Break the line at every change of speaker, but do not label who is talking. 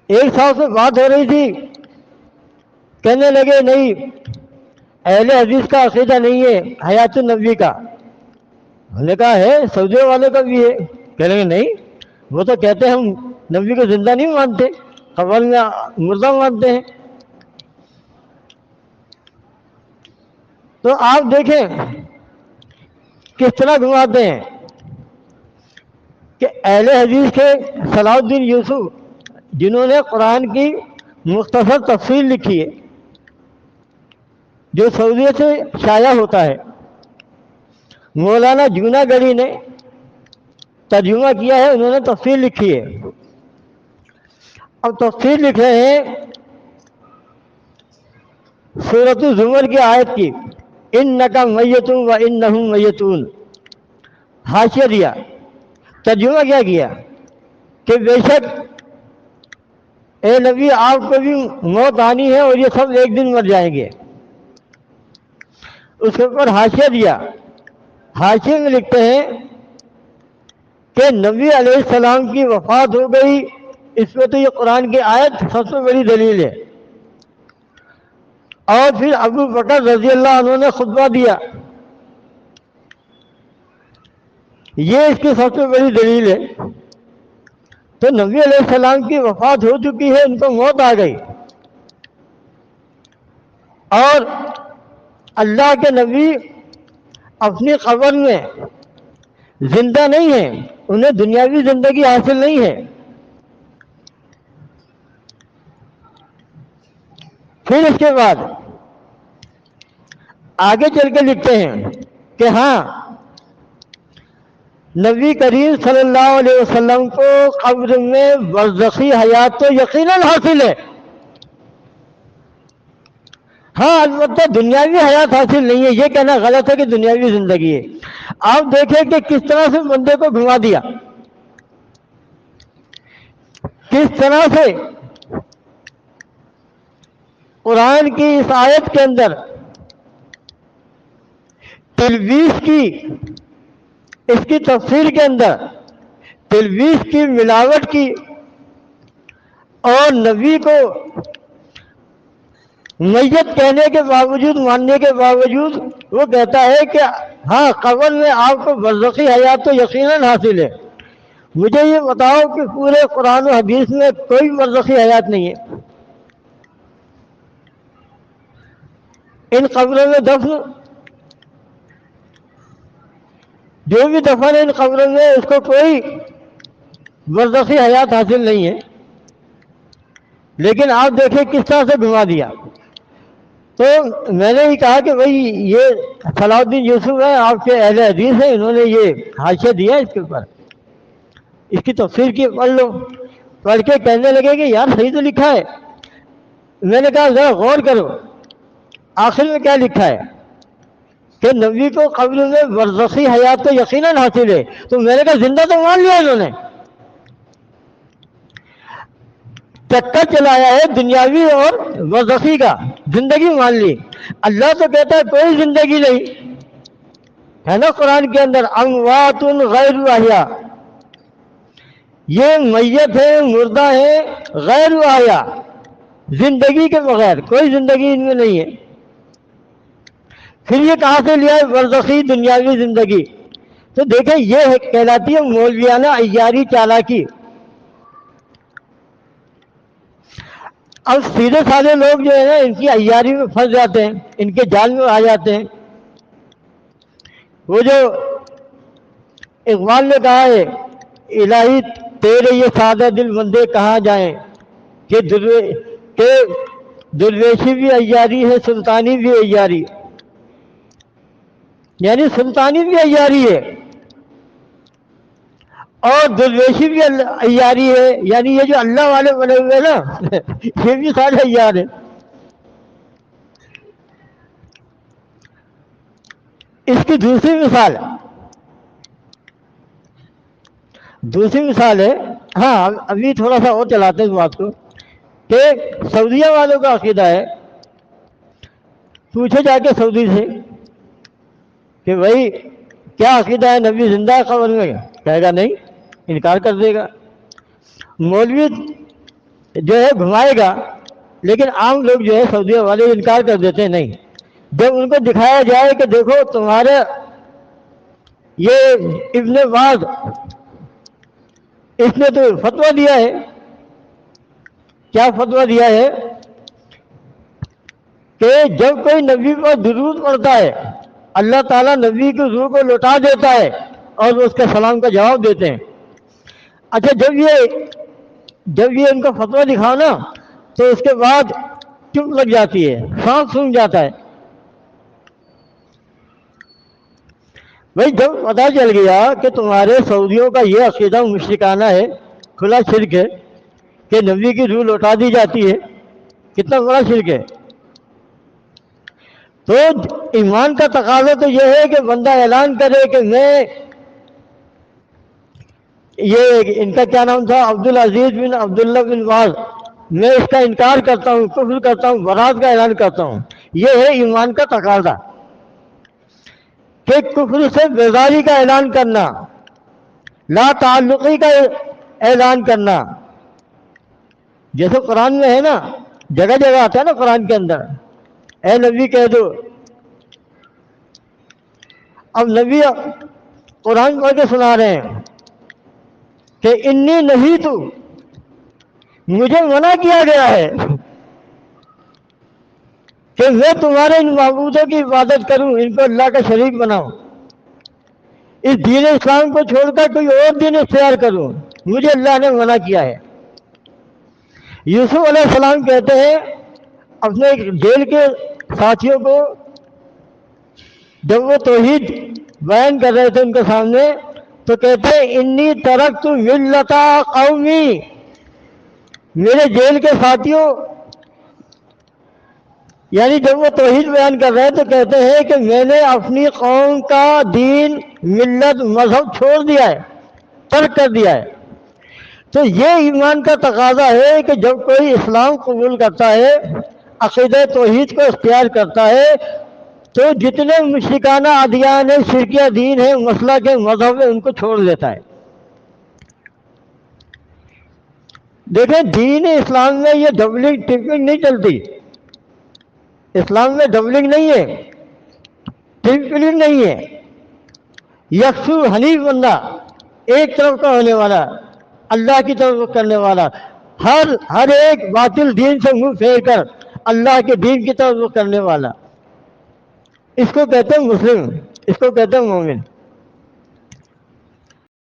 ایک صاحب سے بات ہو رہی تھی، کہنے لگے نہیں اہل حدیث کا عقیدہ نہیں ہے حیات النبی کا. ہم نے کہا ہے سعودی والوں کا بھی ہے. کہنے لگے نہیں وہ تو کہتے ہیں ہم نبی کو زندہ نہیں مانتے، قبر میں مردہ مانتے ہیں. تو آپ دیکھیں کس طرح گھماتے ہیں کہ اہل حدیث کے صلاح الدین یوسف جنہوں نے قرآن کی مختصر تفسیر لکھی ہے جو سعودیہ سے شائع ہوتا ہے، مولانا جونا گڑھی نے ترجمہ کیا ہے، انہوں نے تفسیر لکھی ہے. اب تفسیر لکھ رہے ہیں سورۃ الزمر کی آیت کی، انک میتون و انہم میتون. حاشیہ دیا، ترجمہ کیا کیا کہ بے شک اے نبی آپ کو بھی موت آنی ہے اور یہ سب ایک دن مر جائیں گے. اس کے اوپر حاشیہ دیا، حاشیے میں لکھتے ہیں کہ نبی علیہ السلام کی وفات ہو گئی، اس پہ تو یہ قرآن کی آیت سب سے بڑی دلیل ہے. اور پھر ابو بکر رضی اللہ عنہ نے خطبہ دیا، یہ اس کی سب سے بڑی دلیل ہے. تو نبی علیہ السلام کی وفات ہو چکی ہے، ان کو موت آ گئی، اور اللہ کے نبی اپنی قبر میں زندہ نہیں ہے، انہیں دنیاوی زندگی حاصل نہیں ہے. پھر اس کے بعد آگے چل کے لکھتے ہیں کہ ہاں نبی کریم صلی اللہ علیہ وسلم کو قبر میں برزخی حیات تو یقیناً حاصل ہے، ہاں البتہ دنیاوی حیات حاصل نہیں ہے. یہ کہنا غلط ہے کہ دنیاوی زندگی ہے. آپ دیکھیں کہ کس طرح سے بندے کو گھما دیا، کس طرح سے قرآن کی اس آیت کے اندر تلبیس کی، اس کی تفسیر کے اندر تلبیس کی، ملاوٹ کی، اور نبی کو میت کہنے کے باوجود، ماننے کے باوجود وہ کہتا ہے کہ ہاں قبر میں آپ کو برزخی حیات تو یقیناً حاصل ہے. مجھے یہ بتاؤ کہ پورے قرآن و حدیث میں کوئی برزخی حیات نہیں ہے. ان قبروں میں دفن، جو بھی دفن ہے ان قبروں میں، اس کو کوئی برزخی حیات حاصل نہیں ہے. لیکن آپ دیکھیں کس طرح سے گھما دیا. تو میں نے ہی کہا کہ بھائی یہ صلاح الدین یوسف ہے، آپ کے اہل حدیث ہیں، انہوں نے یہ حاشیہ دیا اس کے اوپر، اس کی تفسیر کی پڑھ لو. پڑھ کے کہنے لگے کہ یار صحیح تو لکھا ہے. میں نے کہا ذرا غور کرو آخر میں کیا لکھا ہے کہ نبی کو قبر میں برزخی حیات تو یقیناً حاصل ہے. تو میں نے کہا زندہ تو مان لیا انہوں نے، چکر چلایا ہے دنیاوی اور برزخی کا، زندگی مان لی. اللہ تو کہتا ہے کوئی زندگی نہیں ہے نا قرآن کے اندر، اموات غیر احیاء، یہ میت ہے، مردہ ہے، غیر احیاء، زندگی کے بغیر، کوئی زندگی ان میں نہیں ہے. پھر یہ کہاں سے لیا ہے برزخی دنیاوی زندگی؟ تو دیکھیں یہ کہلاتی ہے مولویانہ عیاری چالاکی. اب سیدھے سادے لوگ جو ہے نا ان کی عیاری میں پھنس جاتے ہیں، ان کے جال میں آ جاتے ہیں. وہ جو اقبال نے کہا ہے الہی تیرے یہ سادہ دل بندے کہاں جائیں کہ درویشی بھی عیاری ہے، سلطانی بھی عیاری، یعنی سلطانی بھی عیاری ہے اور درویشی بھی عیاری ہے. یعنی یہ جو اللہ والے بنے ہوئے نا یہ بھی سارے عیار ہیں. اس کی دوسری مثال ہے، ہاں ابھی تھوڑا سا اور چلاتے ہیں اس بات کو، کہ سعودیہ والوں کا عقیدہ ہے، پوچھے جا کے سعودی سے کہ بھائی کیا عقیدہ ہے نبی زندہ ہے قبر میں؟ کہے گا نہیں، انکار کر دے گا. مولوی جو ہے گھمائے گا، لیکن عام لوگ جو ہے سعودیہ والے انکار کر دیتے ہیں نہیں. جب ان کو دکھایا جائے کہ دیکھو تمہارے یہ ابن باز اس نے تو فتویٰ دیا ہے، کیا فتویٰ دیا ہے کہ جب کوئی نبی پر درود پڑتا ہے اللہ تعالیٰ نبی کی روح کو لوٹا دیتا ہے اور اس کے سلام کا جواب دیتے ہیں. اچھا جب یہ ان کو فتویٰ دکھاؤ نا تو اس کے بعد چپ لگ جاتی ہے، سانس سونکھ جاتا ہے. بھائی جب پتہ چل گیا کہ تمہارے سعودیوں کا یہ عقیدہ مشرکانہ ہے، کھلا شرک ہے کہ نبی کی روح لوٹا دی جاتی ہے، کتنا بڑا شرک ہے. تو ایمان کا تقاضا تو یہ ہے کہ بندہ اعلان کرے کہ میں یہ ان کا کیا نام تھا، عبدالعزیز بن عبداللہ بن باز، میں اس کا انکار کرتا ہوں، کفر کرتا ہوں، برات کا اعلان کرتا ہوں. یہ ہے ایمان کا تقاضا کہ کفر سے بیزاری کا اعلان کرنا، لا تعلقی کا اعلان کرنا. جیسے قرآن میں ہے نا، جگہ جگہ آتا ہے نا قرآن کے اندر، اے نبی کہہ دو. اب نبی قرآن پڑھ کے سنا رہے ہیں کہ انی نہیں تو، مجھے منع کیا گیا ہے کہ میں تمہارے ان معبودوں کی عبادت کروں، ان کو اللہ کا شریک بناؤں، اس دین اسلام کو چھوڑ کر کوئی اور دین اختیار کروں، مجھے اللہ نے منع کیا ہے. یوسف علیہ السلام کہتے ہیں اپنے جیل کے ساتھیوں کو، جب وہ توحید بیان کر رہے تھے ان کے سامنے، تو کہتے ہیں انی ترکت ملت قومی، میرے جیل کے ساتھیوں، یعنی جب وہ توحید بیان کر رہے ہیں تو کہتے ہیں کہ میں نے اپنی قوم کا دین، ملت، مذہب چھوڑ دیا ہے، ترک کر دیا ہے. تو یہ ایمان کا تقاضا ہے کہ جب کوئی اسلام قبول کرتا ہے، عقیدہ توحید کو اختیار کرتا ہے، تو جتنے مشرکانہ ادیان ہیں، شرکیہ دین ہیں، مسلک کے مذہب ہیں، ان کو چھوڑ دیتا ہے. دیکھیں دین اسلام میں یہ ڈبلنگ ٹرپنگ نہیں چلتی، اسلام میں ڈبلنگ نہیں ہے، ٹرپنگ نہیں ہے. یکسو حنیف بندہ، ایک طرف کا ہونے والا، اللہ کی طرف کرنے والا، ہر ایک باطل دین سے منہ پھیر کر اللہ کے دین کی طرف کرنے والا، اس کو کہتے ہیں مسلم، اس کو کہتے ہیں مومن.